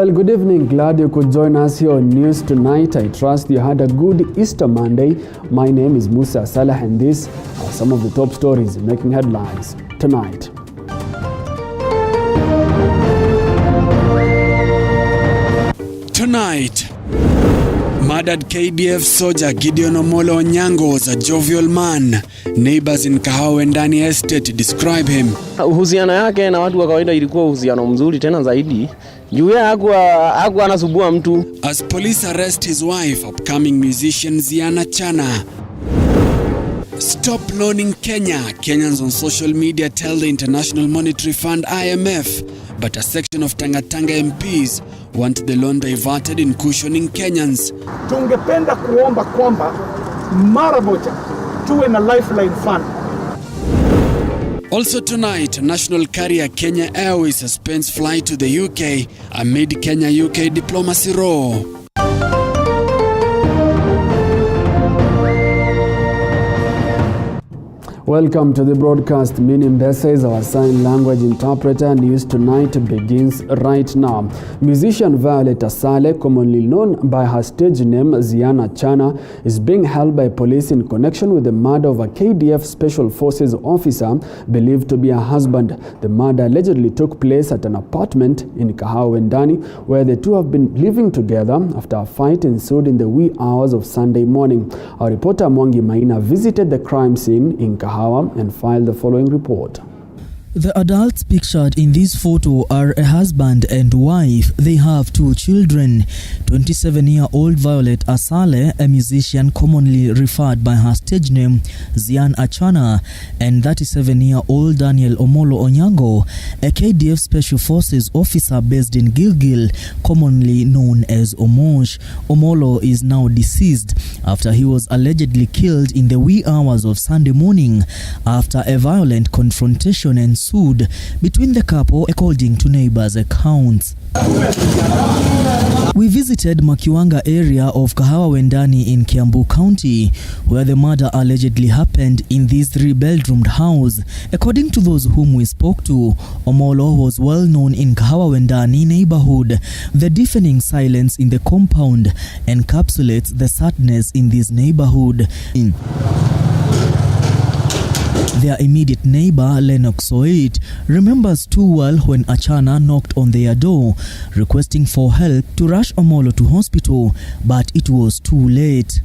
Well, good evening. Glad you could join us here on News Tonight. I trust you had a good Easter Monday. My name is Musa Salah and these are some of the top stories making headlines tonight. Tonight, murdered KDF soldier Gideon Omolo Onyango was a jovial man. Neighbors in Kahawa Ndani Estate describe him. Uhusiano yake na watu wa kawaida ilikuwa uhusiano mzuri tena zaidi. Juu yeye hakuwa anasumbua mtu. As police arrest his wife, upcoming musician Ziana Chana. Stop loaning Kenya. Kenyans on social media tell the International Monetary Fund IMF, but a section of Tanga MPs want the loan diverted in cushioning Kenyans. Tungependa kuomba kwamba mara moja tuwe na lifeline fund. Also tonight, national carrier Kenya Airways suspends flight to the UK amid Kenya-UK diplomacy row. Welcome to the broadcast. Meaning this is our sign language interpreter. News Tonight begins right now. Musician Violet Asale, commonly known by her stage name Ziana Chana, is being held by police in connection with the murder of a KDF Special Forces officer believed to be her husband. The murder allegedly took place at an apartment in Kahawa Ndani, where the two have been living together after a fight ensued in the wee hours of Sunday morning. Our reporter Mwangi Maina visited the crime scene in Kahawa and filed the following report. The adults pictured in this photo are a husband and wife. They have 2 children. 27-year-old Violet Asale, a musician commonly referred by her stage name Ziana Chana, and 37-year-old Daniel Omolo Onyango, a KDF Special Forces officer based in Gilgil, commonly known as Omosh. Omolo is now deceased after he was allegedly killed in the wee hours of Sunday morning after a violent confrontation ensued between the couple, according to neighbors' accounts. We visited Makiwanga area of Kahawa Ndani in Kiambu County, where the murder allegedly happened in this 3-bedroomed house. According to those whom we spoke to, Omolo was well known in Kahawa Ndani neighborhood. The deafening silence in the compound encapsulates the sadness in this neighborhood. Their immediate neighbor, Lennox Soit, remembers too well when Achana knocked on their door, requesting for help to rush Omolo to hospital, but it was too late.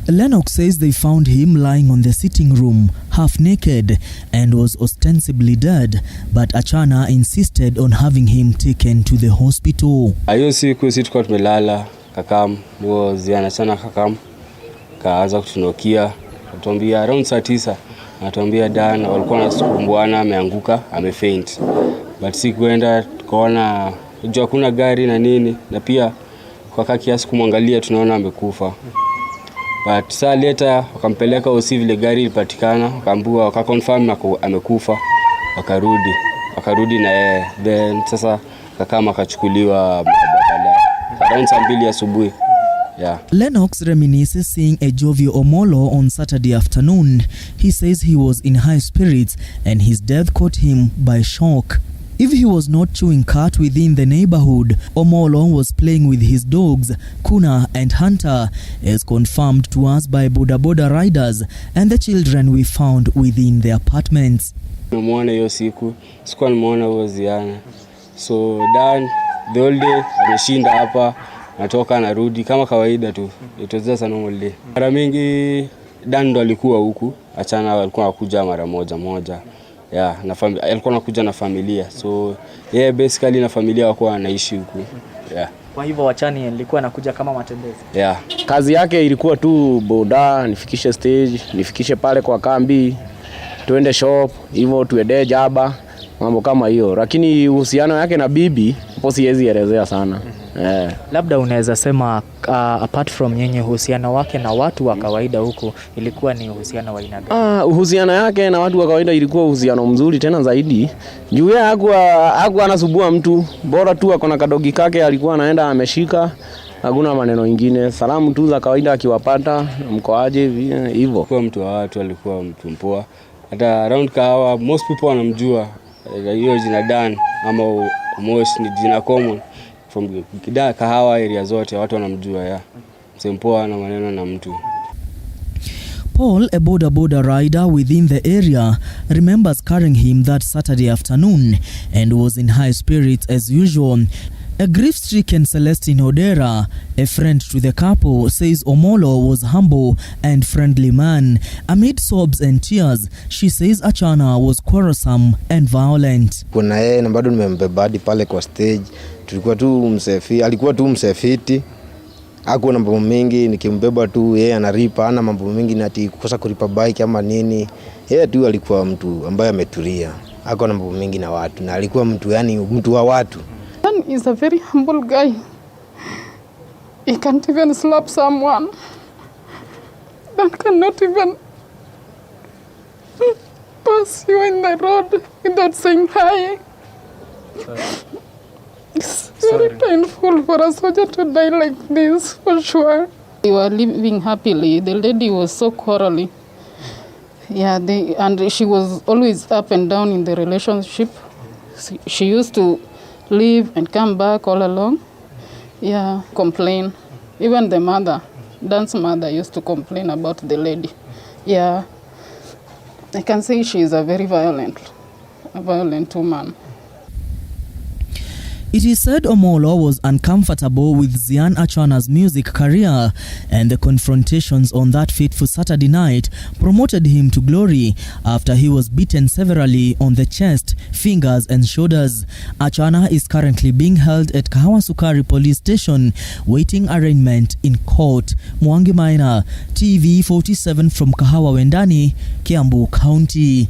Lennox says they found him lying on the sitting room, half naked, and was ostensibly dead, but Achana insisted on having him taken to the hospital. Ayo siku tulikuwa tumelala, kakam, ndio Ziana Chana kakam, kaanza kutunokia. Atuambia around saa 9, atuambia Dan walikuwa wanasumbuana, ameanguka, amefaint. But sikuenda tukaona unajua kuna gari na nini, na pia kwa kiasi kumwangalia tunaona amekufa. But saa later wakampeleka hospitali, vile gari ilipatikana, wakaambiwa wakaconfirm amekufa, wakarudi na yeye. Then sasa kakama akachukuliwa baadaye around saa 2 asubuhi. Yeah. Lennox reminisces seeing a jovial Omolo on Saturday afternoon. He says he was in high spirits and his death caught him by shock. If he was not chewing cat within the neighborhood, Omolo was playing with his dogs, Kuna and Hunter, as confirmed to us by boda riders and the children we found within the apartments. Nimeona hiyo siku, sikuwa nimeona huyo Ziana. So Dan the whole day ameshinda hapa. Natoka narudi kama kawaida tu. It was just a normal day. Mara mingi Dan ndo alikuwa huku, Achana alikuwa anakuja mara moja. Yeah, na alikuwa anakuja na familia. So basically na familia wako wanaishi huku. Yeah. Kwa hivyo Wachani alikuwa anakuja kama matembezi. Yeah. Kazi yake ilikuwa tu boda, nifikishe stage, nifikishe pale kwa kambi, tuende shop, hivyo tuende jaba, mambo kama hiyo. Lakini uhusiano yake na bibi hapo siwezi elezea sana. Labda unaweza sema apart from yenye uhusiano wake na watu wa kawaida huko, ilikuwa ni uhusiano wa aina gani? Uhusiano yake na watu wa kawaida ilikuwa uhusiano mzuri tena zaidi. Juu yeye hakuwa anasumbua mtu, bora tu akona kadogi kake alikuwa anaenda ameshika, hakuna maneno mengine. Salamu tu za kawaida akiwapata, mko aje hivyo. Kwa mtu wa watu alikuwa mtu mpoa. Hata around Kahawa most people wanamjua hiyo jina Dan ama Mosh ni jina common from Kahawa area zote, watu wanamjua ya msempoa na maneno na mtu. Paul, a boda rider within the area, remembers carrying him that Saturday afternoon and was in high spirits as usual. A grief-stricken Celestine Odera, a friend to the couple, says Omolo was humble and friendly man. Amid sobs and tears, she says Achana was quarrelsome and violent. Kuna yeye na bado nimembeba hadi pale kwa stage. Tulikuwa tu msefi, alikuwa tu msefiti. Hakuwa na mambo mengi, nikimbeba tu yeye anaripa, ana mambo mengi na ati kukosa kulipa bike ama nini. Yeye tu alikuwa mtu ambaye ametulia. Hakuwa na mambo mengi na watu na alikuwa mtu yani mtu wa watu. Dan is a very humble guy. He can't even slap someone. Dan cannot even pass you in the road without saying hi. It's very painful for a soldier to die like this, for sure. They were living happily. The lady was so quarrelly. Yeah, and she was always up and down in the relationship. She used to leave and come back all along. Yeah, complain. Even the mother, Dan's mother, used to complain about the lady. Yeah, I can say she is a very violent woman. It is said Omolo was uncomfortable with Zian Achana's music career, and the confrontations on that fateful Saturday night promoted him to glory after he was beaten severally on the chest, fingers and shoulders. Achana is currently being held at Kahawa Sukari police station waiting arraignment in court. Mwangi Maina, TV47 from Kahawa Wendani, Kiambu County.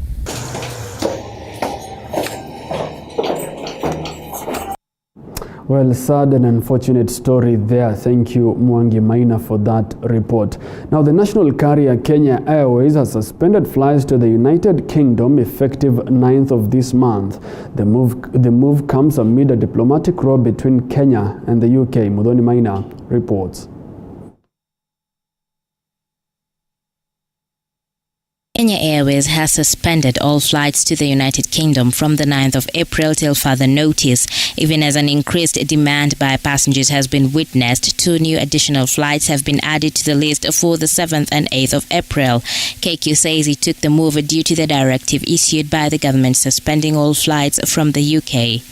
Well, sad and unfortunate story there. Thank you, Mwangi Maina, for that report. Now, the national carrier Kenya Airways has suspended flights to the United Kingdom effective 9th of this month. The move comes amid a diplomatic row between Kenya and the UK. Mudhoni Maina reports. Kenya Airways has suspended all flights to the United Kingdom from the 9th of April till further notice. Even as an increased demand by passengers has been witnessed, 2 new additional flights have been added to the list for the 7th and 8th of April. KQ says it took the move due to the directive issued by the government suspending all flights from the UK.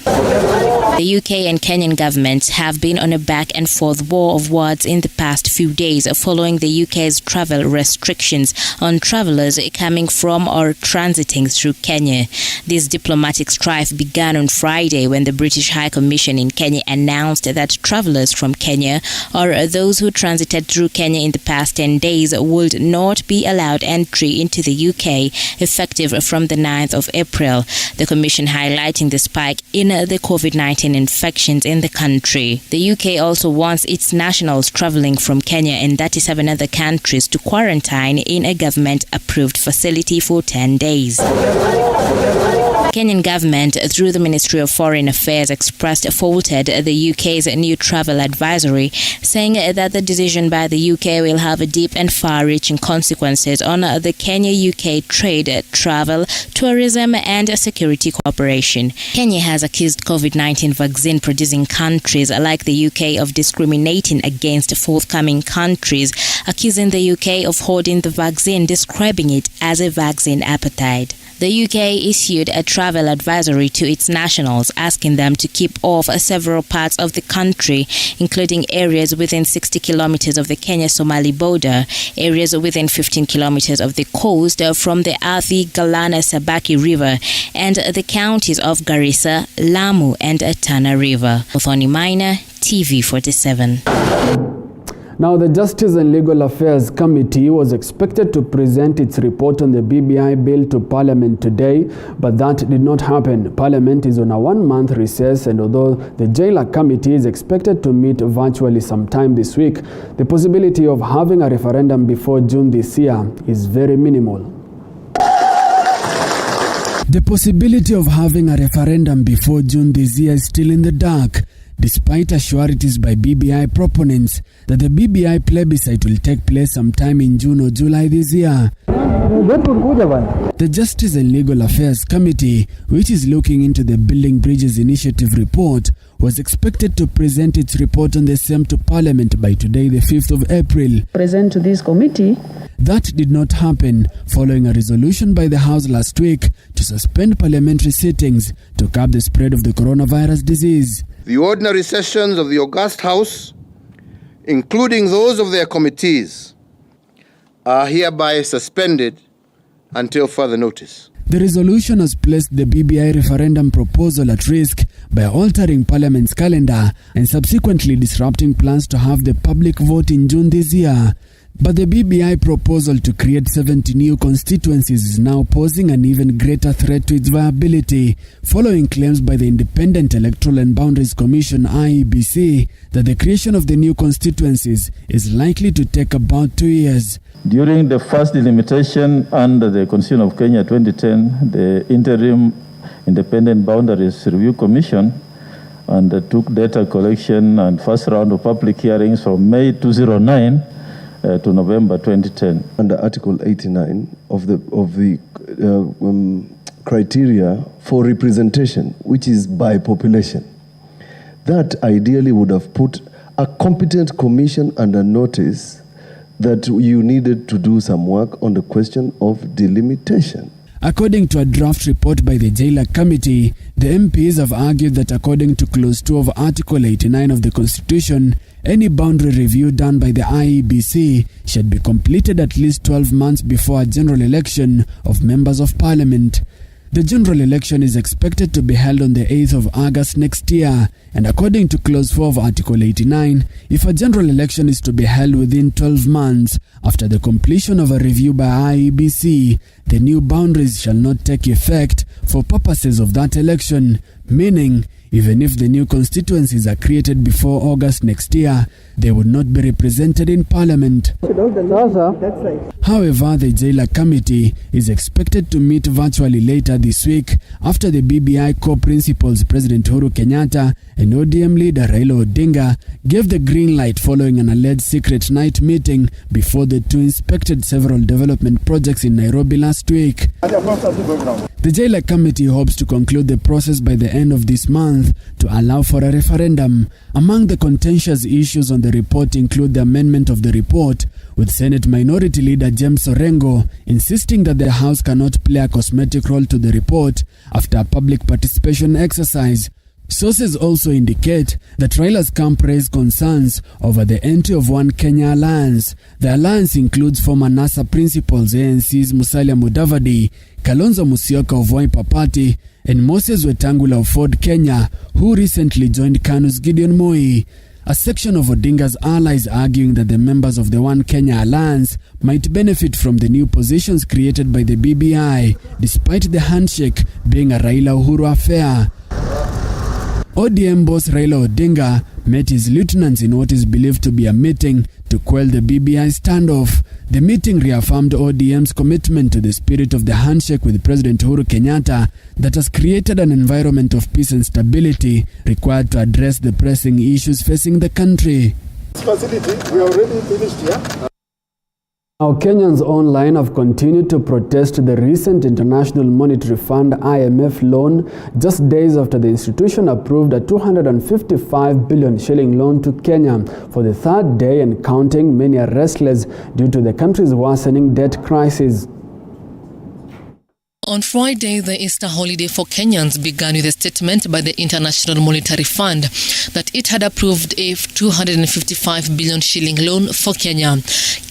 The UK and Kenyan governments have been on a back-and-forth war of words in the past few days following the UK's travel restrictions on travellers coming from or transiting through Kenya. This diplomatic strife began on Friday when the British High Commission in Kenya announced that travellers from Kenya or those who transited through Kenya in the past 10 days would not be allowed entry into the UK effective from the 9th of April. The Commission highlighting the spike in the COVID-19 infections in the country. The UK also wants its nationals travelling from Kenya and 37 other countries to quarantine in a government-approved facility for 10 days. Kenyan government, through the Ministry of Foreign Affairs, faulted the UK's new travel advisory, saying that the decision by the UK will have deep and far-reaching consequences on the Kenya-UK trade, travel, tourism and security cooperation. Kenya has accused COVID-19 vaccine-producing countries like the UK of discriminating against forthcoming countries, accusing the UK of hoarding the vaccine, describing it as a vaccine apartheid. The UK issued a travel advisory to its nationals, asking them to keep off several parts of the country, including areas within 60 kilometers of the Kenya-Somali border, areas within 15 kilometers of the coast from the Athi, Galana, Sabaki River, and the counties of Garissa, Lamu, and Tana River. Muthoni Maina, TV47. Now, the Justice and Legal Affairs Committee was expected to present its report on the BBI bill to Parliament today, but that did not happen. Parliament is on a 1-month recess, and although the Jailer Committee is expected to meet virtually sometime this week, the possibility of having a referendum before June this year is very minimal. The possibility of having a referendum before June this year is still in the dark, despite assurities by BBI proponents that the BBI plebiscite will take place sometime in June or July this year. The Justice and Legal Affairs Committee, which is looking into the Building Bridges Initiative report, was expected to present its report on the same to Parliament by today, the 5th of April. Present to this committee. That did not happen following a resolution by the House last week to suspend parliamentary sittings to curb the spread of the coronavirus disease. The ordinary sessions of the August House, including those of their committees, are hereby suspended until further notice. The resolution has placed the BBI referendum proposal at risk by altering Parliament's calendar and subsequently disrupting plans to have the public vote in June this year. But the BBI proposal to create 70 new constituencies is now posing an even greater threat to its viability, following claims by the Independent Electoral and Boundaries Commission (IEBC) that the creation of the new constituencies is likely to take about 2 years. During the first delimitation under the Constitution of Kenya 2010, the Interim Independent Boundaries Review Commission undertook data collection and first round of public hearings from May 2009 to November 2010. Under Article 89 of the criteria for representation, which is by population, that ideally would have put a competent commission under notice that you needed to do some work on the question of delimitation. According to a draft report by the Jailer Committee, the MPs have argued that according to Clause 2 of Article 89 of the Constitution, any boundary review done by the IEBC should be completed at least 12 months before a general election of members of Parliament. The general election is expected to be held on the 8th of August next year, and according to Clause 4 of Article 89, if a general election is to be held within 12 months after the completion of a review by IEBC, the new boundaries shall not take effect for purposes of that election, meaning even if the new constituencies are created before August next year, they would not be represented in Parliament. However, the Jailer Committee is expected to meet virtually later this week after the BBI co-principals President Uhuru Kenyatta and ODM leader Raila Odinga gave the green light following an alleged secret night meeting before the two inspected several development projects in Nairobi last week. The Jailer Committee hopes to conclude the process by the end of this month to allow for a referendum. Among the contentious issues on the report include the amendment of the report, with Senate Minority Leader James Orengo insisting that the House cannot play a cosmetic role to the report after a public participation exercise. Sources also indicate that Raila's camp raised concerns over the entry of One Kenya Alliance. The alliance includes former NASA principals ANC's Musalia Mudavadi, Kalonzo Musyoka of Wiper Party, and Moses Wetangula of Ford Kenya, who recently joined KANU's Gideon Moi. A section of Odinga's allies arguing that the members of the One Kenya Alliance might benefit from the new positions created by the BBI, despite the handshake being a Raila-Uhuru affair. ODM boss Raila Odinga met his lieutenants in what is believed to be a meeting to quell the BBI standoff. The meeting reaffirmed ODM's commitment to the spirit of the handshake with President Uhuru Kenyatta that has created an environment of peace and stability required to address the pressing issues facing the country. Facility, we are already finished here. Now, Kenyans online have continued to protest the recent International Monetary Fund IMF loan just days after the institution approved a 255 billion shilling loan to Kenya. For the third day and counting, many are restless due to the country's worsening debt crisis. On Friday, the Easter holiday for Kenyans began with a statement by the International Monetary Fund that it had approved a 255 billion shilling loan for Kenya.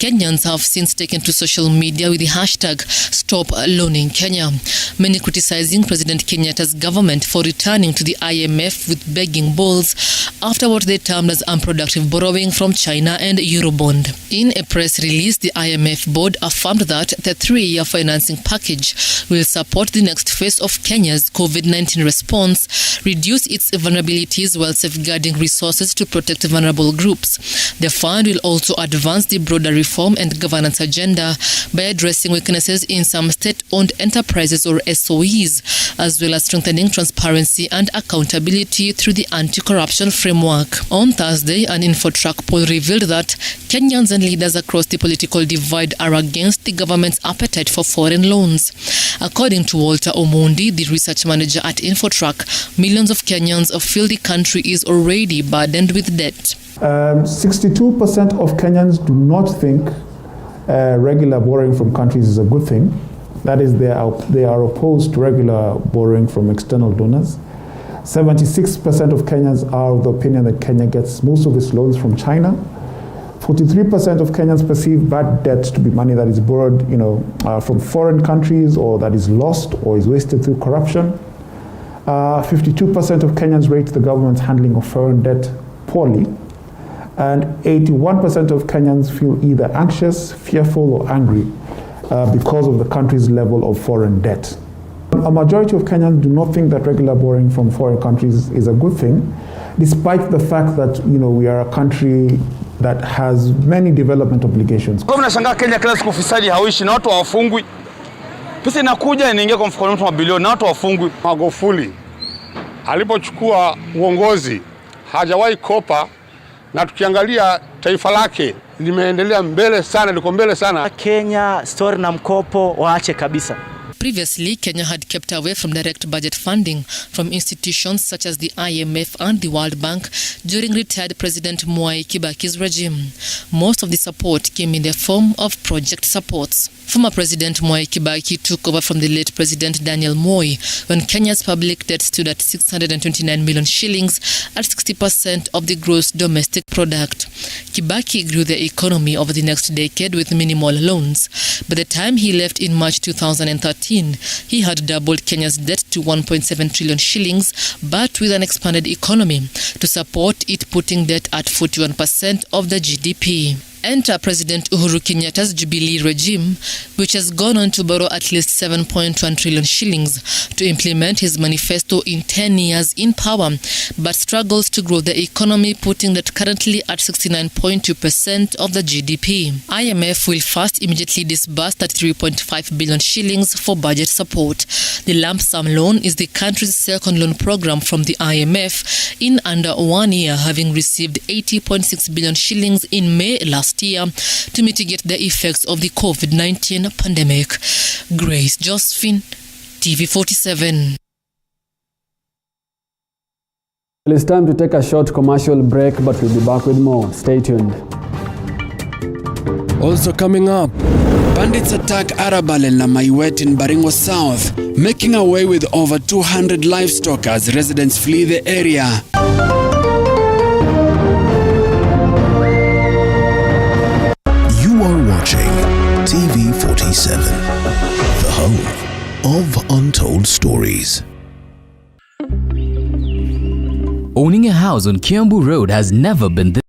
Kenyans have since taken to social media with the hashtag #StopLoaningKenya, many criticizing President Kenyatta's government for returning to the IMF with begging bowls after what they termed as unproductive borrowing from China and Eurobond. In a press release, the IMF board affirmed that the 3-year financing package will support the next phase of Kenya's COVID-19 response, reduce its vulnerabilities while safeguarding resources to protect vulnerable groups. The fund will also advance the broader reform and governance agenda by addressing weaknesses in some state-owned enterprises or SOEs, as well as strengthening transparency and accountability through the anti-corruption framework. On Thursday, an InfoTrack poll revealed that Kenyans and leaders across the political divide are against the government's appetite for foreign loans. According to Walter Omondi, the research manager at Infotrack, millions of Kenyans feel the country is already burdened with debt. 62% of Kenyans do not think regular borrowing from countries is a good thing. That is, they are opposed to regular borrowing from external donors. 76% of Kenyans are of the opinion that Kenya gets most of its loans from China. 43% of Kenyans perceive bad debt to be money that is borrowed, from foreign countries, or that is lost or is wasted through corruption. 52% of Kenyans rate the government's handling of foreign debt poorly. And 81% of Kenyans feel either anxious, fearful, or angry because of the country's level of foreign debt. A majority of Kenyans do not think that regular borrowing from foreign countries is a good thing, despite the fact that we are a country that has many development obligations. Kwa mnashangaa Kenya kila siku ufisadi hauishi na watu hawafungwi. Pesa inakuja inaingia kwa mfuko wa mtu mabilioni na watu hawafungwi. Magufuli alipochukua uongozi hajawahi kopa, na tukiangalia taifa lake limeendelea mbele sana, liko mbele sana. Kenya story na mkopo waache kabisa. Previously, Kenya had kept away from direct budget funding from institutions such as the IMF and the World Bank during retired President Mwai Kibaki's regime. Most of the support came in the form of project supports. Former President Mwai Kibaki took over from the late President Daniel Moi when Kenya's public debt stood at 629 million shillings at 60% of the gross domestic product. Kibaki grew the economy over the next decade with minimal loans. By the time he left in March 2013, he had doubled Kenya's debt to 1.7 trillion shillings, but with an expanded economy to support it, putting debt at 41% of the GDP. Enter President Uhuru Kenyatta's Jubilee regime, which has gone on to borrow at least 7.1 trillion shillings to implement his manifesto in 10 years in power, but struggles to grow the economy, putting that currently at 69.2% of the GDP. IMF will first immediately disburse 33.5 billion shillings for budget support. The lump sum loan is the country's second loan program from the IMF in under 1 year, having received 80.6 billion shillings in May last year to mitigate the effects of the COVID-19 pandemic. Grace Josephine, TV47. Well, it's time to take a short commercial break, but we'll be back with more. Stay tuned. Also coming up, bandits attack Arabal and Lamaiwet in Baringo South, making away with over 200 livestock as residents flee the area. Watching TV47, the home of untold stories. Owning a house on Kiambu Road has never been this.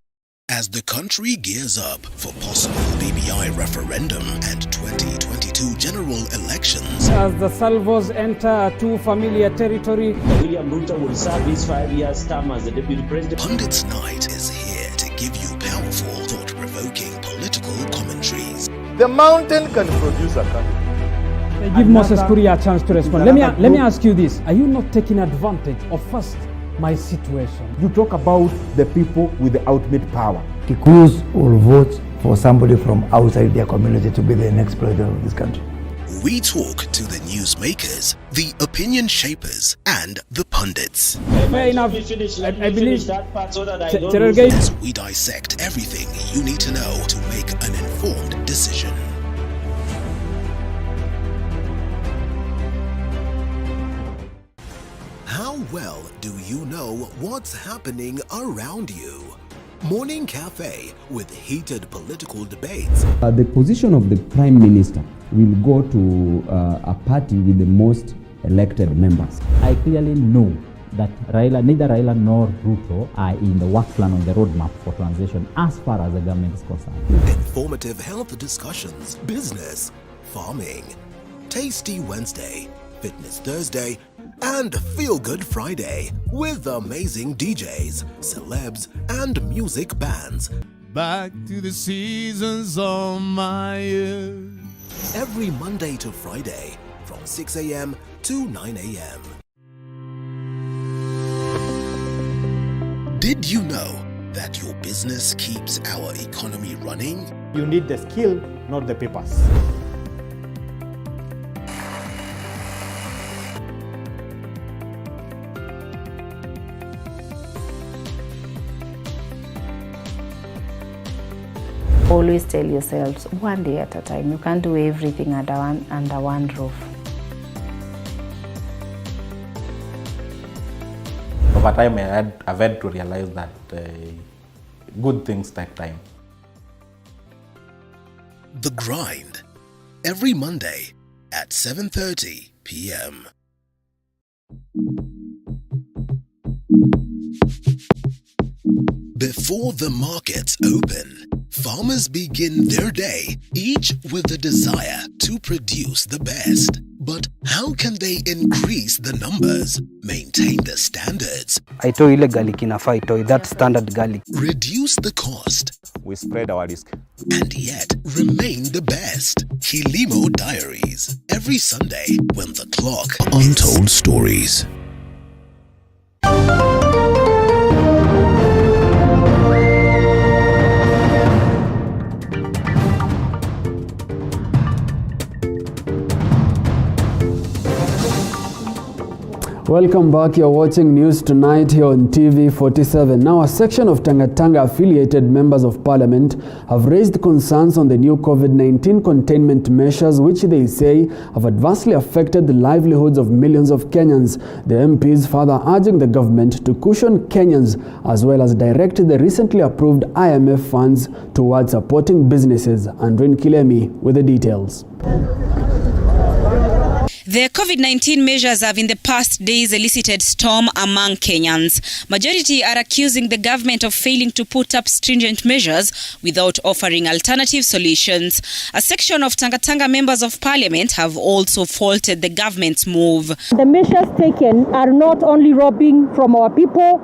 As the country gears up for possible BBI referendum and 2022 general elections. As the salvos enter too familiar territory, William Ruto will serve his 5 years term as the deputy president. Pundits Night is here to give you powerful, thought-provoking political commentaries. The mountain can produce a country. Give Moses Kuria a chance to respond. Let me ask you this. Are you not taking advantage of first my situation? You talk about the people with the ultimate power. Kikuyus will vote for somebody from outside their community to be the next president of this country. We talk to the newsmakers, the opinion shapers, and the pundits. Fair enough. I believe that part so that as we dissect everything you need to know to make an informed decision. How well do you know what's happening around you? Morning Cafe with heated political debates. The position of the Prime Minister will go to a party with the most elected members. I clearly know that neither Raila nor Ruto are in the work plan on the roadmap for transition as far as the government is concerned. Informative health discussions, business, farming, Tasty Wednesday, Fitness Thursday, and Feel Good Friday with amazing DJs, celebs, and music bands. Back to the seasons of my years. Every Monday to Friday from 6 a.m. to 9 a.m. Did you know that your business keeps our economy running? You need the skill, not the papers. Always tell yourselves, one day at a time. You can't do everything under one roof. Over time, I've had to realize that good things take time. The Grind, every Monday at 7:30 p.m. Before the markets open, farmers begin their day, each with the desire to produce the best. But how can they increase the numbers, maintain the standards, Aitoi ile garlic inafaa itoi, that standard garlic. reduce the cost, We spread our risk. and yet remain the best? Kilimo Diaries, every Sunday when the clock Untold Stories. Welcome back. You're watching News Tonight here on TV47. Now, a section of Tanga affiliated members of parliament have raised concerns on the new COVID-19 containment measures, which they say have adversely affected the livelihoods of millions of Kenyans. The MPs further urging the government to cushion Kenyans as well as direct the recently approved IMF funds towards supporting businesses. Andrin Kilemi with the details. The COVID-19 measures have in the past days elicited storm among Kenyans. Majority are accusing the government of failing to put up stringent measures without offering alternative solutions. A section of Tanga members of parliament have also faulted the government's move. The measures taken are not only robbing from our people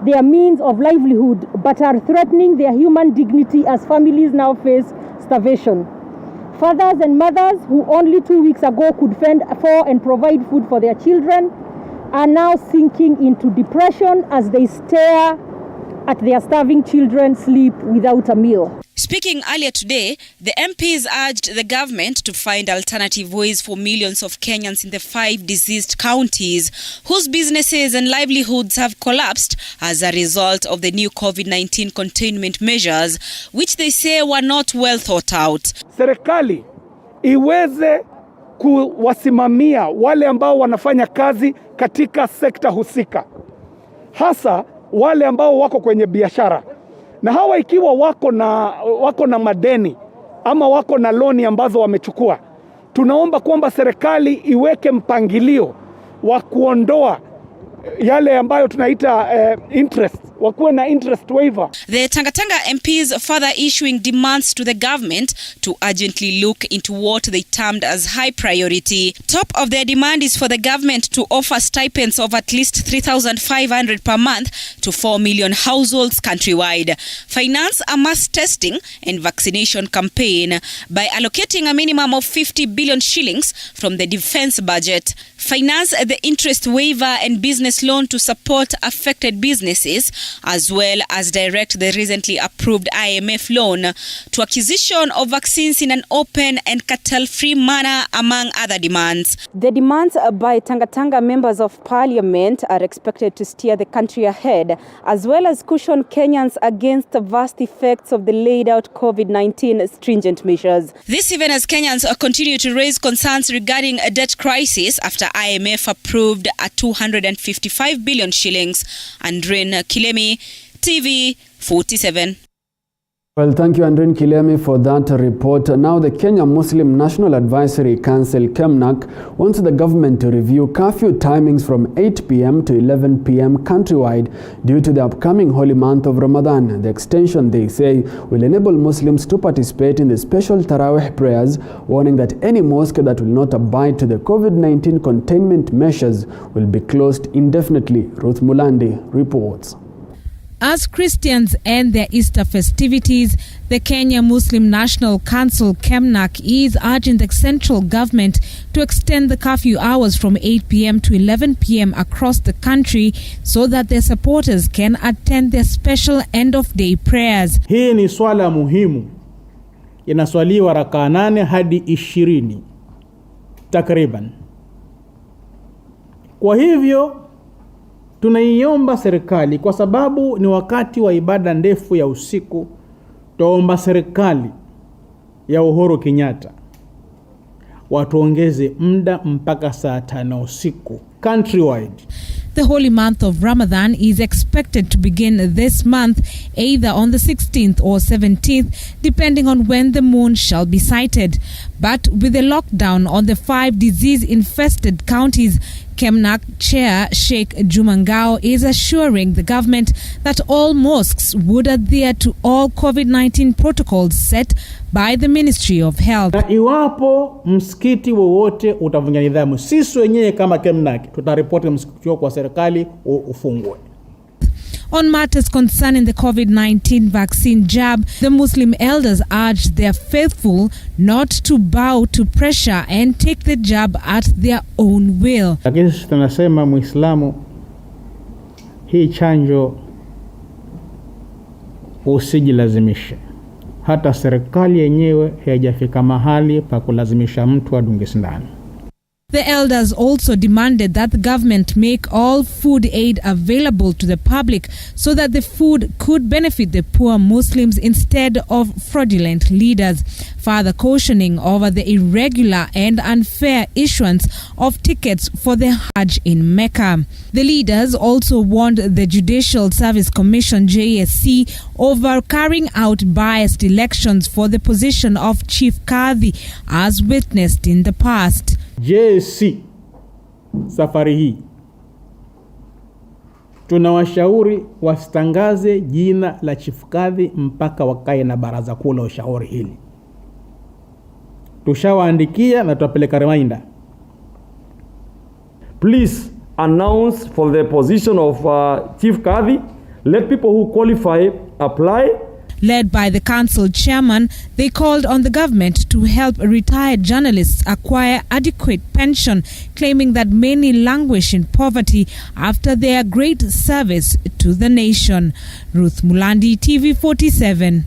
their means of livelihood, but are threatening their human dignity as families now face starvation. Fathers and mothers who only 2 weeks ago could fend for and provide food for their children are now sinking into depression as they stare at their starving children sleep without a meal. Speaking earlier today, the MPs urged the government to find alternative ways for millions of Kenyans in the 5 diseased counties whose businesses and livelihoods have collapsed as a result of the new COVID-19 containment measures, which they say were not well thought out. Serikali iweze kuwasimamia wale ambao wanafanya kazi katika sekta husika, hasa wale ambao wako kwenye biashara. Na hawa ikiwa wako na madeni ama wako na loni ambazo wamechukua, tunaomba kwamba serikali iweke mpangilio wa kuondoa yale ambayo tunaita interest, wakuwe na interest waiver. The Tanga MPs further issuing demands to the government to urgently look into what they termed as high priority. Top of their demand is for the government to offer stipends of at least 3,500 per month to 4 million households countrywide. Finance a mass testing and vaccination campaign by allocating a minimum of 50 billion shillings from the defense budget. Finance the interest waiver and business loan to support affected businesses, as well as direct the recently approved IMF loan to acquisition of vaccines in an open and cartel-free manner, among other demands. The demands by Tanga members of parliament are expected to steer the country ahead, as well as cushion Kenyans against the vast effects of the laid out COVID-19 stringent measures. This even as Kenyans continue to raise concerns regarding a debt crisis after IMF approved a 255 billion shillings. Andrin Kilemi, TV47. Well, thank you, Andrin Kilemi, for that report. Now, the Kenya Muslim National Advisory Council, KEMNAC, wants the government to review curfew timings from 8 p.m. to 11 p.m. countrywide due to the upcoming holy month of Ramadan. The extension, they say, will enable Muslims to participate in the special Tarawih prayers, warning that any mosque that will not abide to the COVID-19 containment measures will be closed indefinitely. Ruth Mulandi reports. As Christians end their Easter festivities, the Kenya Muslim National Council KEMNAK is urging the central government to extend the curfew hours from 8 p.m. to 11 p.m. across the country so that their supporters can attend their special end-of-day prayers. Hii ni swala muhimu. Inaswaliwa rakaa 8 hadi 20 takriban. Kwa hivyo tunaiomba serikali, kwa sababu ni wakati wa ibada ndefu ya usiku, tuomba serikali ya Uhuru Kenyatta watuongeze muda mpaka saa 5 usiku countrywide. The holy month of Ramadan is expected to begin this month, either on the 16th or 17th, depending on when the moon shall be sighted. But with the lockdown on the 5 disease-infested counties, KEMNAK Chair Sheikh Jumangao is assuring the government that all mosques would adhere to all COVID-19 protocols set by the Ministry of Health. Na iwapo msikiti wowote utavunja nidhamu, sisi wenyewe kama KEMNAK tutaripoti msikiti kwa serikali ufungwe. On matters concerning the COVID-19 vaccine jab, the Muslim elders urged their faithful not to bow to pressure and take the jab at their own will. Lakini tunasema Muislamu, hii chanjo usijilazimishe. Hata serikali yenyewe haijafika mahali pa kulazimisha mtu adunge sindano. The elders also demanded that the government make all food aid available to the public so that the food could benefit the poor Muslims instead of fraudulent leaders, further cautioning over the irregular and unfair issuance of tickets for the Hajj in Mecca. The leaders also warned the Judicial Service Commission JSC over carrying out biased elections for the position of Chief Gotv as witnessed in the past. JSC safari hii tunawashauri wasitangaze jina la Chief Gotv mpaka wakae na baraza kuu la ushauri hili. Tushawaandikia na tutapeleka reminder. Please announce for the position of Chief Gotv. Let people who qualify apply. Led by the council chairman, they called on the government to help retired journalists acquire adequate pension, claiming that many languish in poverty after their great service to the nation. Ruth Mulandi, TV47.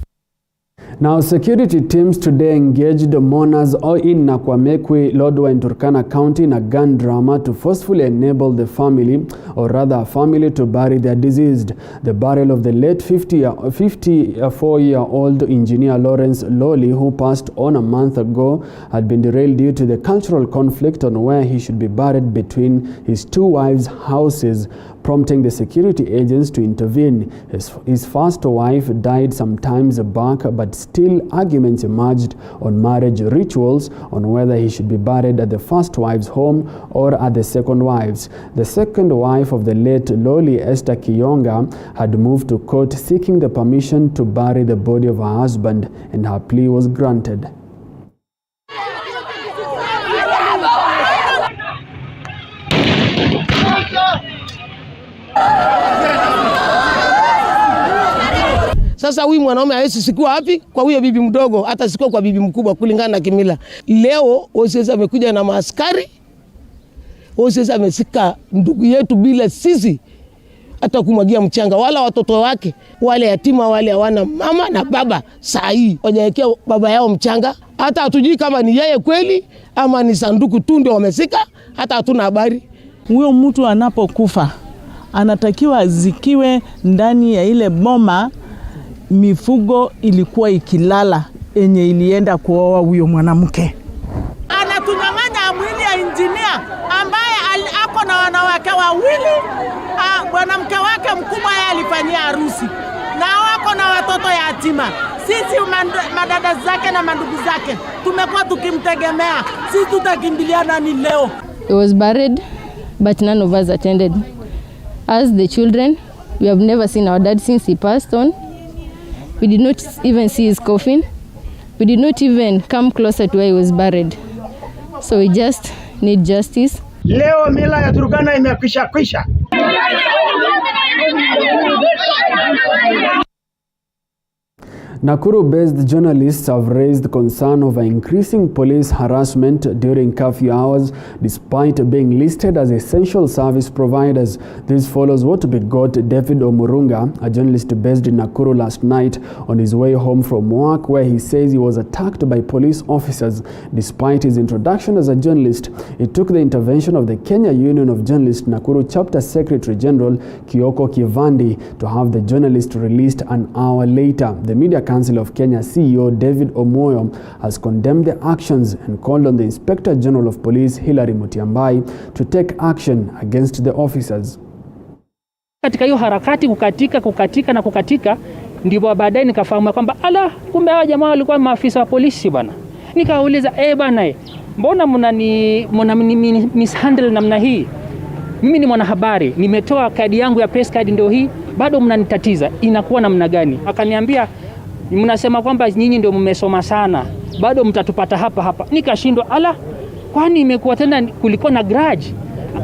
Now, security teams today engaged mourners in Nakwamekwi, Lodwar in Turkana County in a gun drama to forcefully enable the family, or rather a family, to bury their deceased. The burial of the late 54-year-old engineer Lawrence Lolly, who passed on a month ago, had been derailed due to the cultural conflict on where he should be buried between his 2 wives' houses, prompting the security agents to intervene. His first wife died some times back, but still arguments emerged on marriage rituals on whether he should be buried at the first wife's home or at the second wife's. The second wife of the late Lolly, Esther Kiyonga, had moved to court seeking the permission to bury the body of her husband, and her plea was granted. Sasa huyu mwanaume hawezi sikiwa wapi kwa huyo bibi mdogo, hata sikiwa kwa bibi mkubwa kulingana na kimila. Leo Osesa amekuja na maaskari. Osesa amesika ndugu yetu bila sisi hata kumwagia mchanga, wala watoto wake wale yatima wale hawana mama na baba saa hii wajawekea baba yao mchanga. Hata hatujui kama ni yeye kweli ama ni sanduku tu ndio wamesika, hata hatuna habari. Huyo mtu anapokufa anatakiwa azikiwe ndani ya ile boma mifugo ilikuwa ikilala enye ilienda kuoa huyo mwanamke. Anatunyang'anya mwili ya engineer ambaye ako na wanawake wawili. Mwanamke wake mkubwa yeye alifanyia harusi na wako na watoto yatima. Sisi madada zake na mandugu zake tumekuwa tukimtegemea. Sisi tutakimbilia nani leo? He was buried but none of us attended. As the children, we have never seen our dad since he passed on. We did not even see his coffin. We did not even come closer to where he was buried. So we just need justice. Leo mila ya Turkana imekwisha. Nakuru-based journalists have raised concern over increasing police harassment during curfew hours despite being listed as essential service providers. This follows what begot David Omurunga, a journalist based in Nakuru, last night on his way home from work, where he says he was attacked by police officers. Despite his introduction as a journalist, it took the intervention of the Kenya Union of Journalists Nakuru Chapter Secretary General Kioko Kivandi to have the journalist released an hour later. The Media Council of Kenya CEO David Omoyo has condemned the actions and called on the Inspector General of Police Hilary Mutiambai to take action against the officers. Katika hiyo harakati kukatika ndipo baadaye nikafahamu kwamba kumbe hawa jamaa walikuwa maafisa wa polisi bana. Nikauliza bana, mbona mnani mishandle namna hii? Mimi ni mwanahabari, nimetoa kadi yangu ya press card ndio hii, bado mnanitatiza. Inakuwa namna gani? Akaniambia mnasema kwamba nyinyi ndio mmesoma sana, bado mtatupata hapa. Nikashindwa, kwani imekuwa tena kulikuwa na grudge?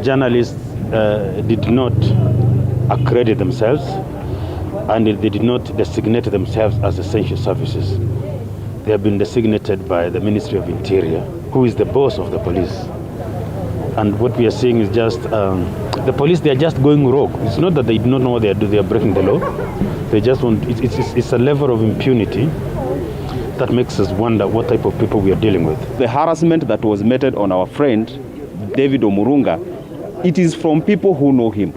Journalists did not accredit themselves and they did not designate themselves as essential services. They have been designated by the Ministry of Interior, who is the boss of the police. And what we are seeing is just the police, they are just going rogue. It's not that they do not know what they are doing, they are breaking the law. They just want, it's a level of impunity that makes us wonder what type of people we are dealing with. The harassment that was meted on our friend David Omurunga, it is from people who know him.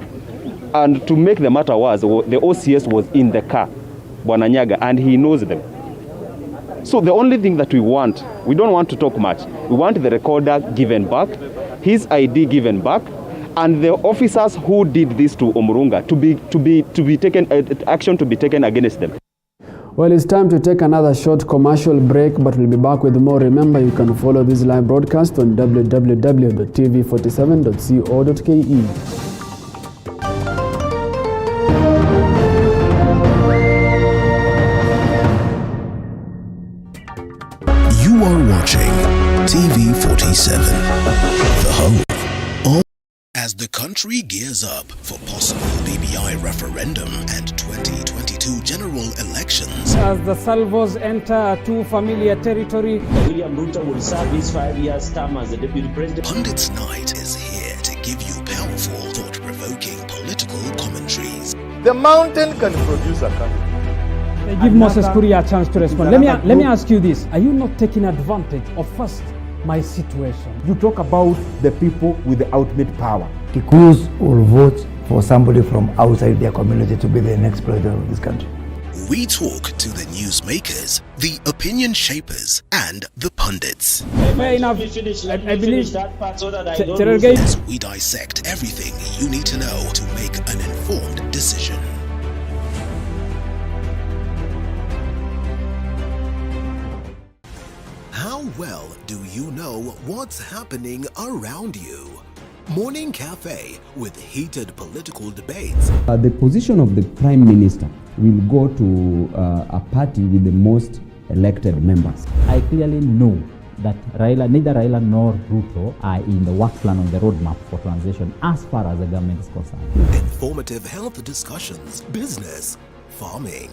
And to make the matter worse, the OCS was in the car, Bwana Nyaga, and he knows them. So the only thing that we don't want to talk much. We want the recorder given back, his ID given back, and the officers who did this to Omurunga to be taken action to be taken against them. Well, it's time to take another short commercial break, but we'll be back with more. Remember, you can follow this live broadcast on www.tv47.co.ke. You are watching TV47, the home of. As the country gears up for possible BBI referendum and 2022 general elections. As the salvos enter too familiar territory, William Ruto will serve his 5 years term as the deputy president. Pundits Night is here to give you powerful, thought-provoking political commentaries. The mountain can produce a country. Give Moses Kuria a chance to respond. Let me ask you this. Are you not taking advantage of first my situation? You talk about the people with the ultimate power. Kikuyus will vote for somebody from outside their community to be the next president of this country. We talk to the newsmakers, the opinion shapers, and the pundits. Fair enough. I believe As we dissect everything you need to know to make an informed decision. How well do you know what's happening around you? Morning Cafe with heated political debates. The position of the Prime Minister will go to a party with the most elected members. I clearly know that neither Raila nor Ruto are in the work plan on the roadmap for transition as far as the government is concerned. Informative health discussions, business, farming,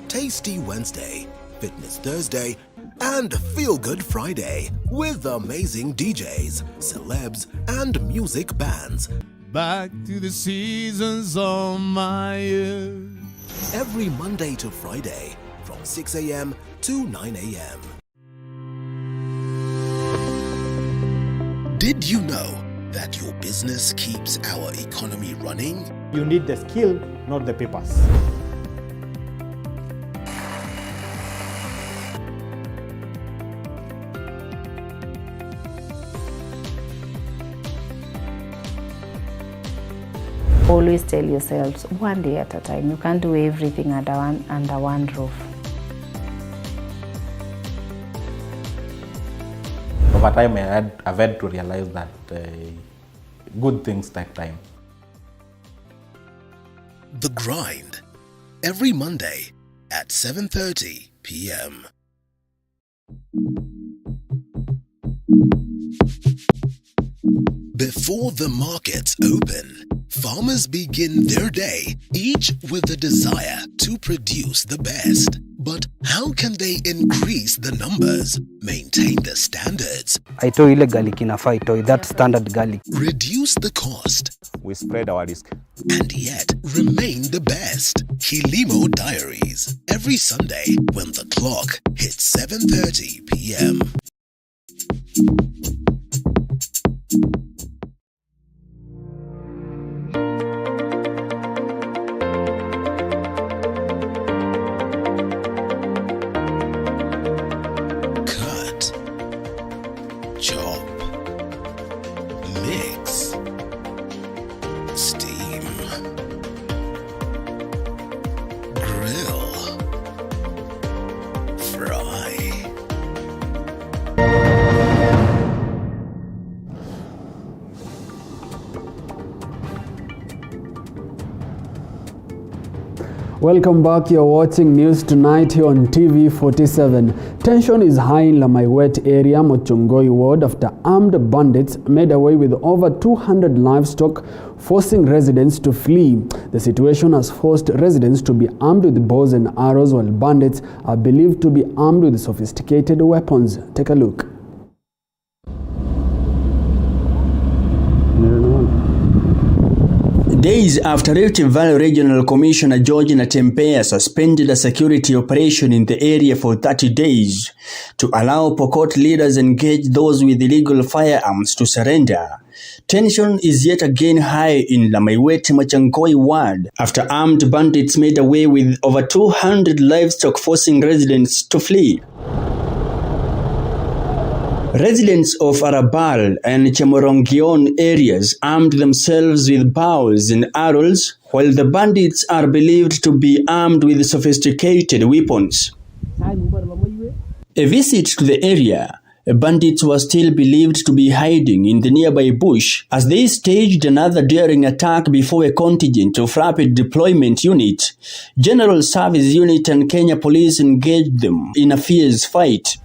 Tasty Wednesday, Fitness Thursday, and Feel Good Friday with amazing DJs, celebs, and music bands. Back to the seasons of my youth. Every Monday to Friday from 6 a.m. to 9 a.m. Did you know that your business keeps our economy running? You need the skill, not the papers. Always tell yourselves, one day at a time. You can't do everything under one roof. Over time, I've had to realize that good things take time. The Grind, every Monday at 7:30 p.m. Before the markets open, farmers begin their day, each with the desire to produce the best. But how can they increase the numbers, maintain the standards, Aitoi ile garlic inafaa itoi, that standard garlic. reduce the cost, we spread our risk, and yet remain the best? Kilimo Diaries, every Sunday when the clock hits 7:30 p.m. Cut, chop, mix, steam, grill, fry. Welcome back. You're watching News Tonight here on TV47. Tension is high in Lamaiwet area, Mochongoi ward, after armed bandits made away with over 200 livestock, forcing residents to flee. The situation has forced residents to be armed with bows and arrows, while bandits are believed to be armed with sophisticated weapons. Take a look. Days after Rift Valley Regional Commissioner George Natembea suspended a security operation in the area for 30 days to allow Pokot leaders engage those with illegal firearms to surrender, tension is yet again high in Lamaiwet Mochongoi ward after armed bandits made away with over 200 livestock, forcing residents to flee. Residents of Arabal and Chemorongion areas armed themselves with bows and arrows, while the bandits are believed to be armed with sophisticated weapons. A visit to the area, bandits were still believed to be hiding in the nearby bush as they staged another daring attack before a contingent of Rapid Deployment Unit, General Service Unit and Kenya Police engaged them in a fierce fight.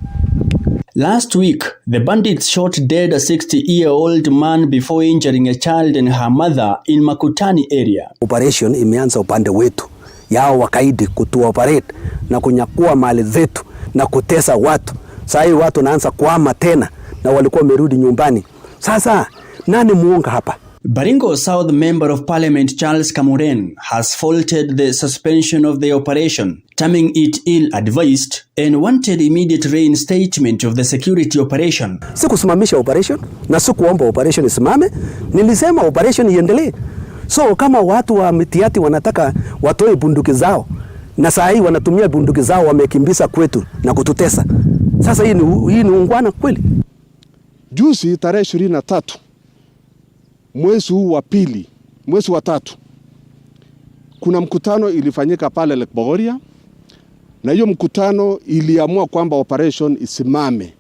Last week, the bandits shot dead a 60-year-old man before injuring a child and her mother in Makutani area. Operation imeanza upande wetu, yao wakaidi kutuoperate na kunyakua mali zetu na kutesa watu. Sasa hii watu naanza kuhama tena na walikuwa wamerudi nyumbani. Sasa nani muonga hapa? Baringo South Member of Parliament Charles Kamuren has faulted the suspension of the operation, terming it ill-advised and wanted immediate reinstatement of the security operation. Sikusimamisha operation na sikuomba operation isimame, nilisema operation iendelee. So kama watu wa mitiati wanataka watoe bunduki zao na saa hii wanatumia bunduki zao, wamekimbisa kwetu na kututesa. Sasa hii ni ungwana kweli? Juzi tarehe 23 mwezi huu wa pili, mwezi wa 3, kuna mkutano ilifanyika pale Lake Bogoria, na hiyo mkutano iliamua kwamba operation isimame.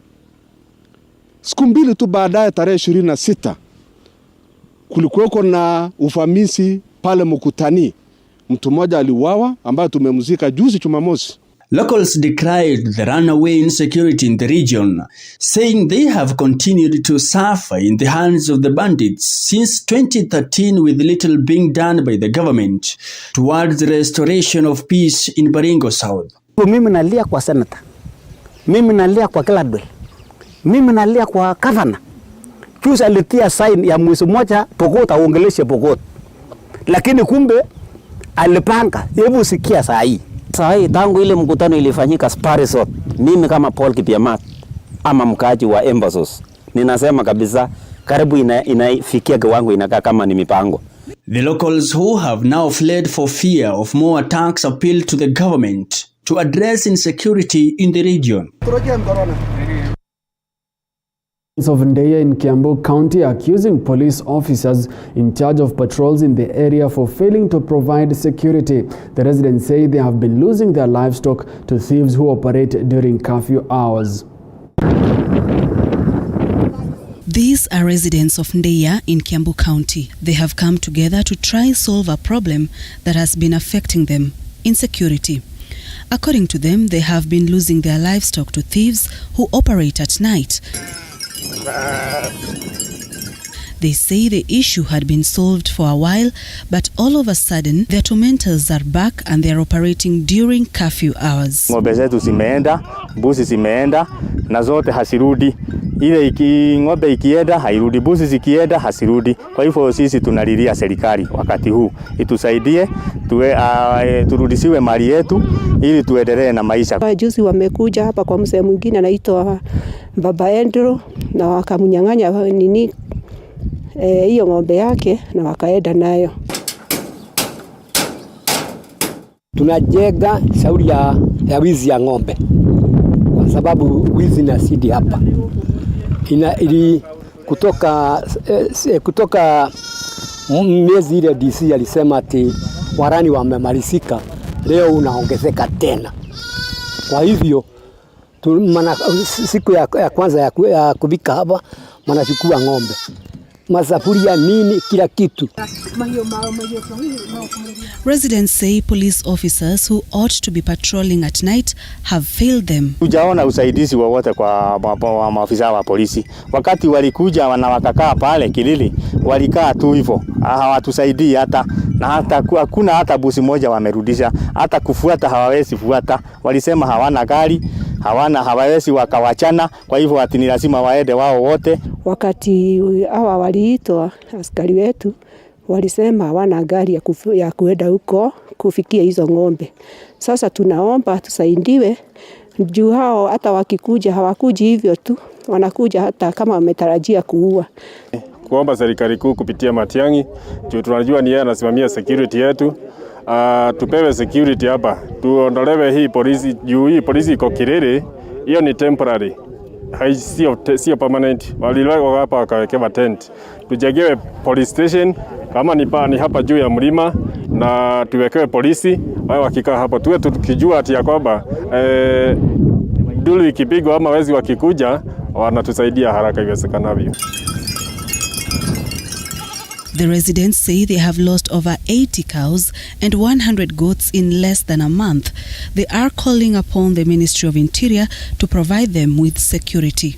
Siku mbili tu baadaye, tarehe 26, kulikuweko na uvamizi pale Mkutani. Mtu mmoja aliuawa ambaye tumemzika juzi Jumamosi. Locals decried the runaway insecurity in the region, saying they have continued to suffer in the hands of the bandits since 2013, with little being done by the government towards the restoration of peace in Baringo South. Mimi nalia kwa senator, mimi nalia kwa Gotv, mimi nalia kwa governor. Juzi alitia sign ya mwezi mmoja Pokot aongeleshe Pokot, lakini kumbe alipanga. Hebu sikia saa hii. Saa hii tangu ile mkutano ilifanyika Sparisot, mimi kama Paul Kipiamat ama mkaaji wa Embassos, ninasema kabisa karibu inafikia kiwango inakaa kama ni mipango. The locals who have now fled for fear of more attacks appeal to the government to address insecurity in the region. Of Ndeya in Kiambu County accusing police officers in charge of patrols in the area for failing to provide security. The residents say they have been losing their livestock to thieves who operate during curfew hours. These are residents of Ndeya in Kiambu County. They have come together to try solve a problem that has been affecting them: insecurity. According to them, they have been losing their livestock to thieves who operate at night. They say the issue had been solved for a while, but all of a sudden, their tormentors are back and they are operating during curfew hours. Ng'ombe zetu zimeenda, mbuzi zimeenda, na zote hasirudi. Ile ng'ombe ikienda hairudi, mbuzi zikienda hasirudi. Kwa hivyo sisi tunalilia serikali wakati huu itusaidie, turudishiwe mali yetu ili tuendelee na maisha. Juzi wamekuja hapa kwa mzee mwingine anaitwa Baba Endro na wakamnyang'anya hiyo ng'ombe yake na wakaenda nayo. Tunajenga shauri ya wizi ya ng'ombe kwa sababu wizi na sidi hapa. Ili kutoka miezi ile DC alisema ati warani wamemalizika, leo unaongezeka tena. Kwa hivyo siku ya kwanza ya kubika hapa wanachukua ng'ombe, masafuria nini, kila kitu. Residents say police officers who ought to be patrolling at night have failed them. Hujaona usaidizi wowote kwa maafisa wa polisi. Wakati walikuja na wakakaa pale Kilili, walikaa tu hivyo. Hawatusaidii hata, na hata hakuna hata busi moja wamerudisha. Hata kufuata hawawezi fuata. Walisema hawana gari, hawawezi wakawachana, kwa hivyo ati ni lazima waende wao wote. Wakati hawa waliitwa askari wetu walisema hawana gari ya kuenda huko kufikia hizo ng'ombe. Sasa tunaomba tusaidiwe juu hao hata wakikuja hawakuji hivyo tu, wanakuja hata kama wametarajia kuua. Kuomba serikali kuu kupitia Matiang'i, juu tunajua ni yeye anasimamia security yetu. Tupewe security hapa, tuondolewe hii polisi, juu hii polisi iko Kirere, hiyo ni temporary. Sio permanent. Waliweka hapa wakawekewa tent. Tujengewe police station kama ni hapa juu ya mlima, na tuwekewe polisi wao wakikaa hapa, tuwe tukijua ati ya kwamba dulu ikipigwa ama wezi wakikuja wanatusaidia haraka iwezekanavyo. The residents say they have lost over 80 cows and 100 goats in less than a month. They are calling upon the Ministry of Interior to provide them with security.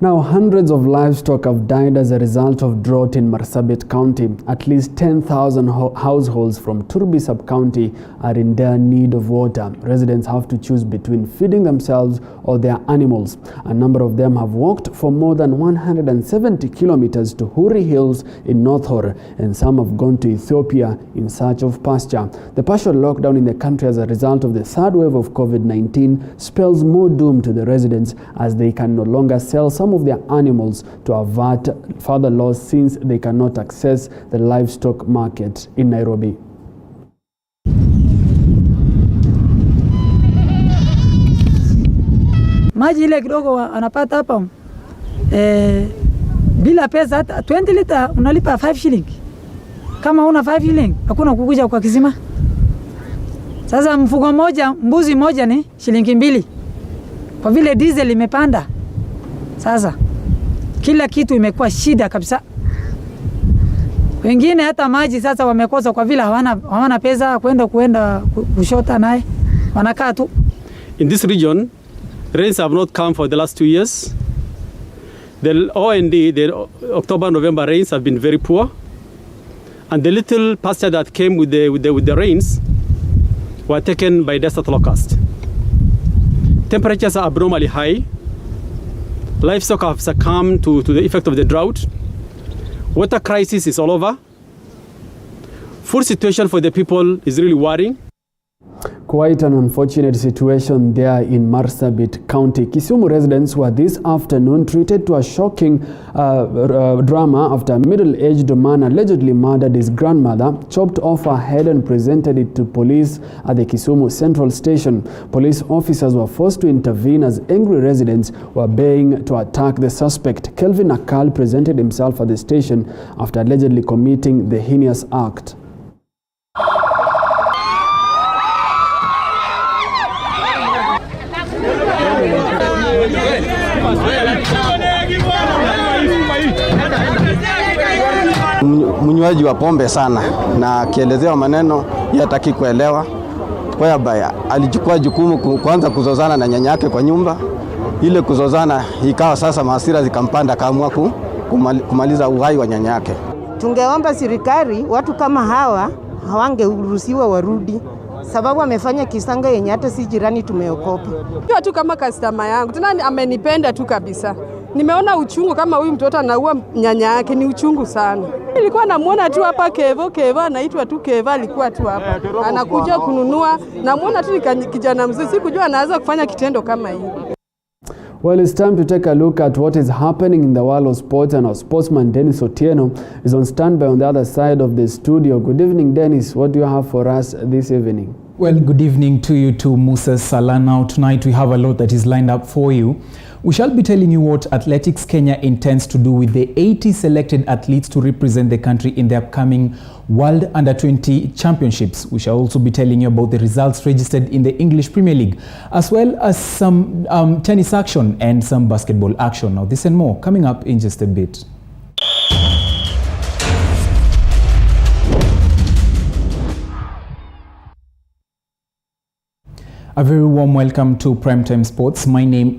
Now, hundreds of livestock have died as a result of drought in Marsabit County. At least 10,000 households from Turbi sub-county are in dire need of water. Residents have to choose between feeding themselves or their animals. A number of them have walked for more than 170 kilometers to Huri Hills in North Hor, and some have gone to Ethiopia in search of pasture. The partial lockdown in the country as a result of the third wave of COVID-19 spells more doom to the residents as they can no longer sell some of their animals to avert further loss since they cannot access the livestock market in Nairobi. Maji ile kidogo anapata hapa bila pesa, hata 20 lita unalipa 5 shilling. Kama una 5 shilling hakuna kukuja kwa kisima. Sasa mfugo moja, mbuzi moja ni shilingi 2. Kwa vile diesel imepanda. Sasa kila kitu imekuwa shida kabisa. Wengine hata maji sasa wamekosa kwa vile hawana pesa kwenda kushota naye. Wanakaa tu. In this region, rains have not come for the last 2 years. The OND, the October-November rains have been very poor. And the little pasture that came with the rains were taken by desert locust. Temperatures are abnormally high. Livestock have succumbed to the effect of the drought. Water crisis is all over. Food situation for the people is really worrying. Quite an unfortunate situation there in Marsabit County. Kisumu residents were this afternoon treated to a shocking drama after a middle-aged man allegedly murdered his grandmother, chopped off her head and presented it to police at the Kisumu Central Station. Police officers were forced to intervene as angry residents were baying to attack the suspect. Kelvin Akal presented himself at the station after allegedly committing the heinous act. mnywaji wa pombe sana, na akielezewa maneno yataki kuelewa. Kwa hiyo alichukua jukumu kuanza kuzozana na nyanyake kwa nyumba. Ile kuzozana ikawa sasa hasira zikampanda, akaamua kumaliza uhai wa nyanyake. Tungeomba serikali watu kama hawa hawangeruhusiwa warudi, sababu amefanya kisanga yenye hata si jirani tumeokopa. Hiyo tu kama customer yangu, tena amenipenda tu kabisa. Nimeona uchungu kama huyu mtoto anaua nyanya yake, ni uchungu sana. Nilikuwa namuona tu hapa Kevo anaitwa tu Kevo, alikuwa tu hapa. Anakuja kununua, namuona tu kijana mzee, sikujua anaanza kufanya kitendo kama hiki. Well, it's time to take a look at what is happening in the world of sports, and our sportsman Dennis Otieno is on standby on the other side of the studio. Good evening, Dennis. What do you have for us this evening? Well, good evening to you too, Musa Salah. Now, tonight we have a lot that is lined up for you. We shall be telling you what Athletics Kenya intends to do with the 80 selected athletes to represent the country in the upcoming World Under-20 Championships. We shall also be telling you about the results registered in the English Premier League, as well as some tennis action and some basketball action. Now, this and more coming up in just a bit. A very warm welcome to Primetime Sports. My name